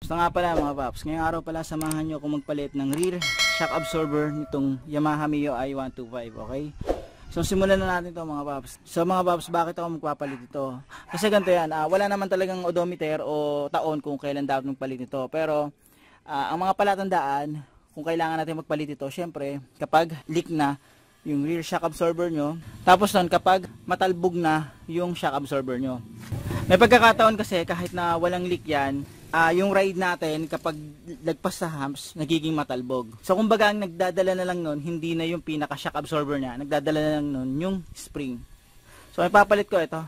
Basta nga pala mga paps, ngayong araw pala samahan nyo ako magpalit ng rear shock absorber nitong Yamaha Mio i125, okay? So simulan na natin to mga paps. So mga paps, bakit ako magpapalit ito? Kasi ganito yan, wala naman talagang odometer o taon kung kailan dapat magpalit ito. Pero ang mga palatandaan kung kailangan natin magpalit ito, syempre kapag leak na yung rear shock absorber nyo, tapos nun kapag matalbog na yung shock absorber nyo. May pagkakataon kasi kahit na walang leak yan, yung ride natin kapag lagpas sa humps, nagiging matalbog. So kumbaga ang nagdadala na lang nun, hindi na yung pinaka shock absorber niya, nagdadala na lang nun yung spring. So ipapalit ko ito.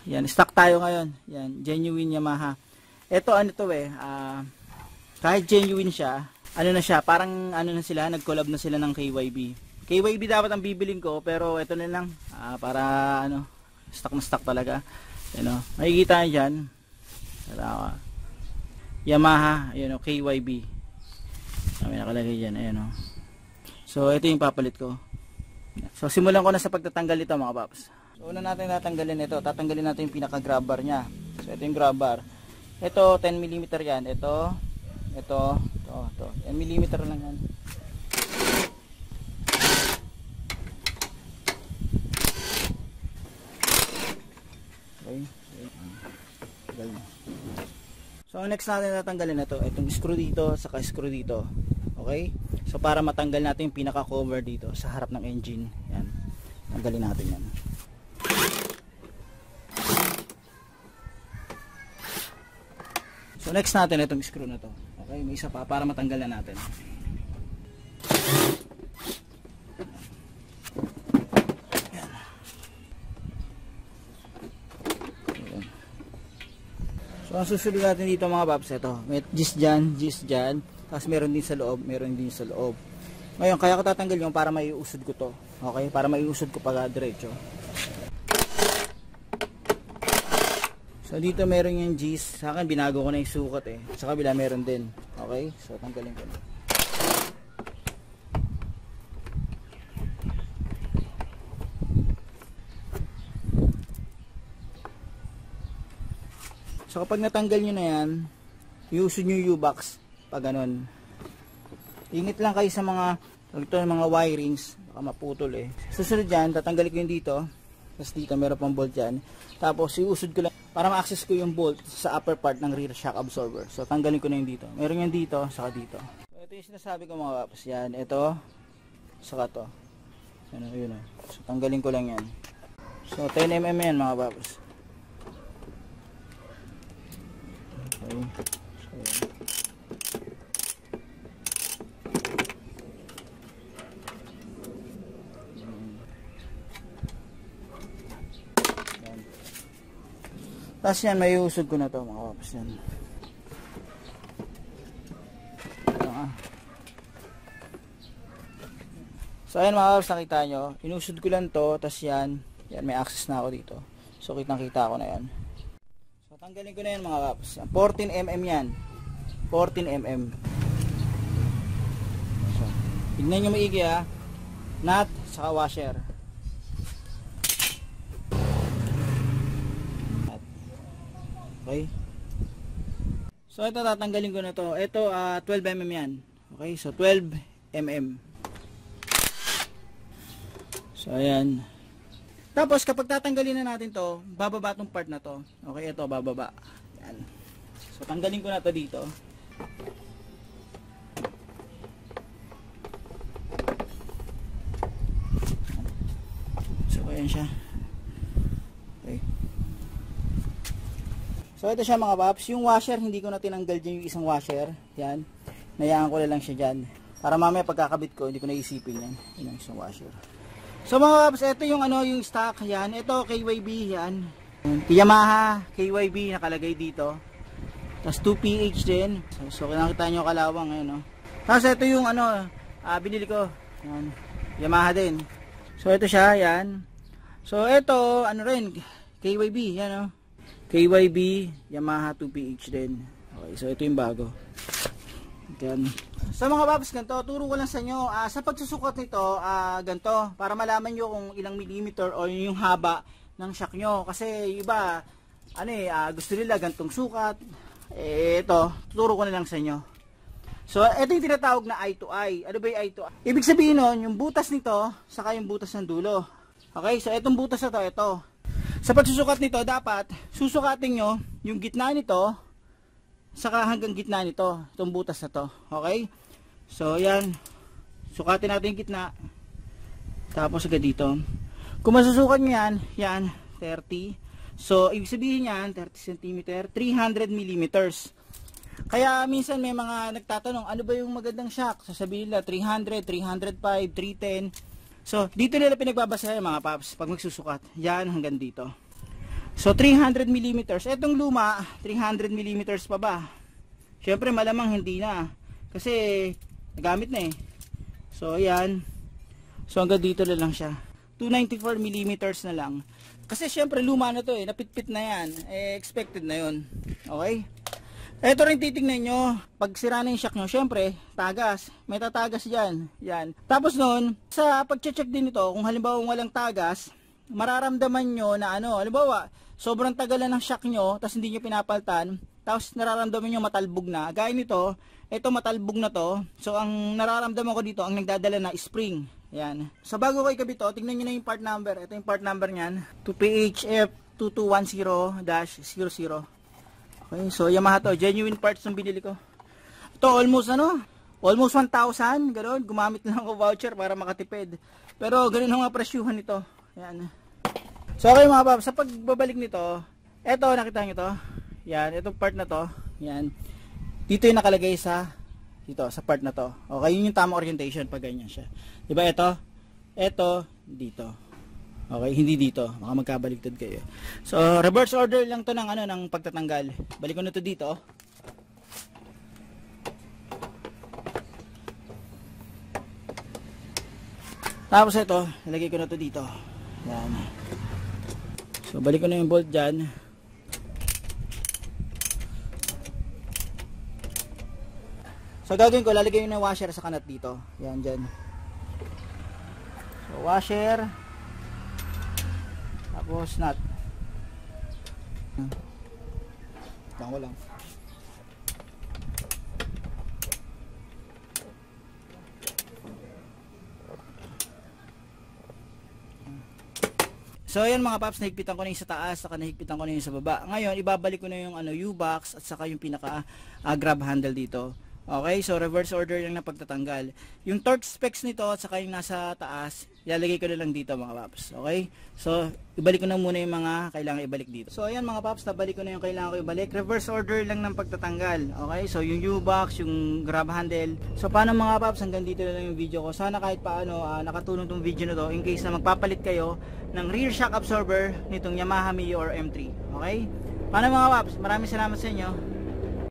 Yan, stock tayo ngayon. Yan, genuine Yamaha. Ito ano to kahit genuine siya, ano na siya, parang ano na sila, nag-collab na sila ng KYB. KYB dapat ang bibilin ko, pero ito na lang, para ano, stock na stock talaga. Ano, makikita nyo dyan. Yamaha, ayun o, KYB. May nakalagay dyan, ayun o. So, ito yung papalit ko. So, simulan ko na sa pagtatanggal nito mga paps. So, una natin tatanggalin ito. Tatanggalin natin yung pinaka-grab bar nya. So, ito yung grab bar. Ito, 10mm yan. Ito. 10mm lang yan. Okay. So next natin tatanggalin na to, itong screw dito, saka screw dito. Okay? So para matanggal natin yung pinaka cover dito sa harap ng engine. Yan. Tanggalin natin yan. So next natin itong screw na to. Okay, may isa pa para matanggal na natin. So ang susunod natin dito mga paps, ito, may gis dyan, tapos meron din sa loob, Ngayon, kaya ko tatanggal yung para maiusod ko to, okay, para maiusod ko pag diretso. So dito meron yung gis, sa akin binago ko na yung sukat sa kabila meron din, okay, so tanggalin ko na. So kapag natanggal nyo na yan, iusod nyo yung U-box pag ganun. Ingit lang kayo sa mga wirings, baka maputol Susunod dyan, tatanggalin ko yung dito, tapos dito meron pang bolt dyan. Tapos iusod ko lang para ma-access ko yung bolt sa upper part ng rear shock absorber. So tanggalin ko na yung dito. Meron yung dito, saka dito. So ito yung sinasabi ko mga paps, yan, ito, saka to. Yun. So tanggalin ko lang yan. So 10mm yan mga paps. Okay. So, tapos yan, may usod ko na to mga paps yan. So ayan mga paps, nakita nyo, inusod ko lang to, tapos yan may access na ako dito. So kitang kita ko na yan. Tanggalin ko na yan mga paps. 14mm yan. 14mm. So, tignan nyo maigi nut, saka washer. Okay. So ito tatanggalin ko na to. Ito 12mm yan. Okay, so 12mm. So ayan. Tapos kapag tatanggalin na natin to, bababa tong part na to. Okay, ito bababa. Yan. So tanggalin ko na to dito. So ayan siya. Okay. So ito siya mga paps. Yung washer, hindi ko na tinanggal dyan yung isang washer. Yan. Nayaan ko na lang siya dyan. Para mamaya pagkakabit ko, hindi ko naisipin yan. Yan ang isang washer. So mga paps, ito yung yung stock yan. Ito KYB yan. Yamaha KYB nakalagay dito. Tapos 2PH din. So nakita nyo kalawang ngayon Tapos ito yung binili ko. Yan. Yamaha din. So ito siya yan. So ito rin KYB yan KYB Yamaha 2PH din. Okay, so ito yung bago. Yan. Sa mga paps, ganito, turo ko lang sa inyo, sa pagsusukat nito, ganito, para malaman nyo kung ilang millimeter o yung haba ng shock nyo. Kasi iba, gusto nila gantong sukat, ito, tuturo ko na lang sa inyo. So, ito yung tinatawag na eye to eye. Ano ba yung eye to eye? Ibig sabihin nun, yung butas nito, saka yung butas ng dulo. Okay, so itong butas na to, ito. Sa pagsusukat nito, dapat susukatin nyo yung gitna nito, saka hanggang gitna nito, itong butas na to. Okay? So, yan. Sukatin natin yung gitna. Tapos agad dito. Kung masusukat nyo yan, yan, 30. So, ibig sabihin yan, 30 cm, 300 mm. Kaya minsan may mga nagtatanong, ano ba yung magandang shock? Sasabihin nila 300, 305, 310. So, dito nila pinagbabasa yung mga paps pag magsusukat. Yan hanggang dito. So, 300 mm. Etong luma, 300 mm pa ba? Syempre malamang hindi na. Kasi, nagamit na eh. So, yan. So, hanggang dito na lang siya. 294 mm na lang. Kasi syempre luma na to eh. Napitpit na yan. Eh, expected na yun. Okay? Ito rin titignan nyo, pag sira na yung shock nyo, syempre, tagas. May tatagas dyan. Yan. Tapos nun, sa pag-check din ito, kung halimbawa walang tagas, mararamdaman nyo na ano, halimbawa, sobrang tagal na ng shock nyo, tapos hindi nyo pinapaltan, tapos nararamdaman nyo matalbog na. Gaya nito, ito matalbog na to. So, ang nararamdaman ko dito, ang nagdadala na spring. Yan. So, bago ko ikabit to, tingnan nyo na yung part number. Ito yung part number nyan, 2PHF2210-00. Okay, so Yamaha to, genuine parts ng binili ko. Ito almost almost 1,000, ganoon. Gumamit lang ako voucher para makatipid. Pero ganun ang mga presyuhan nito. Yan. So okay mga paps, sa pagbabalik nito, eto nakita nyo to. Yan, itong part na to. Yan. Dito yung nakalagay sa part na to. Okay, yun yung tamang orientation pag ganyan siya. 'Di ba ito? Ito dito. Okay, hindi dito. Baka magkabaligtad kayo. So, reverse order lang to ng pagtatanggal. Balik ko na to dito. Tapos ito, ilagay ko na to dito. Yan. So, balik ko na yung bolt dyan. So, gagawin ko, lalagay ko na yung washer sa kanat dito. Yan, dyan. So, washer. Tapos nut. Tama lang. So ayan mga paps, nahigpitan ko na yung sa taas, saka nahigpitan ko na yung sa baba. Ngayon, ibabalik ko na yung U-box at saka yung pinaka grab handle dito. Okay, so reverse order lang na pagtatanggal. Yung torque specs nito at saka yung nasa taas, ilalagay ko na lang dito mga paps. Okay, so ibalik ko na muna yung mga kailangan ibalik dito. So ayan mga paps, nabalik ko na yung kailangan ko ibalik. Reverse order lang ng pagtatanggal. Okay, so yung U-box, yung grab handle. So paano mga paps, hanggang dito na lang yung video ko. Sana kahit paano nakatulong tong video na to in case na magpapalit kayo ng rear shock absorber nitong Yamaha Mio or M3. Okay, paano mga paps, maraming salamat sa inyo.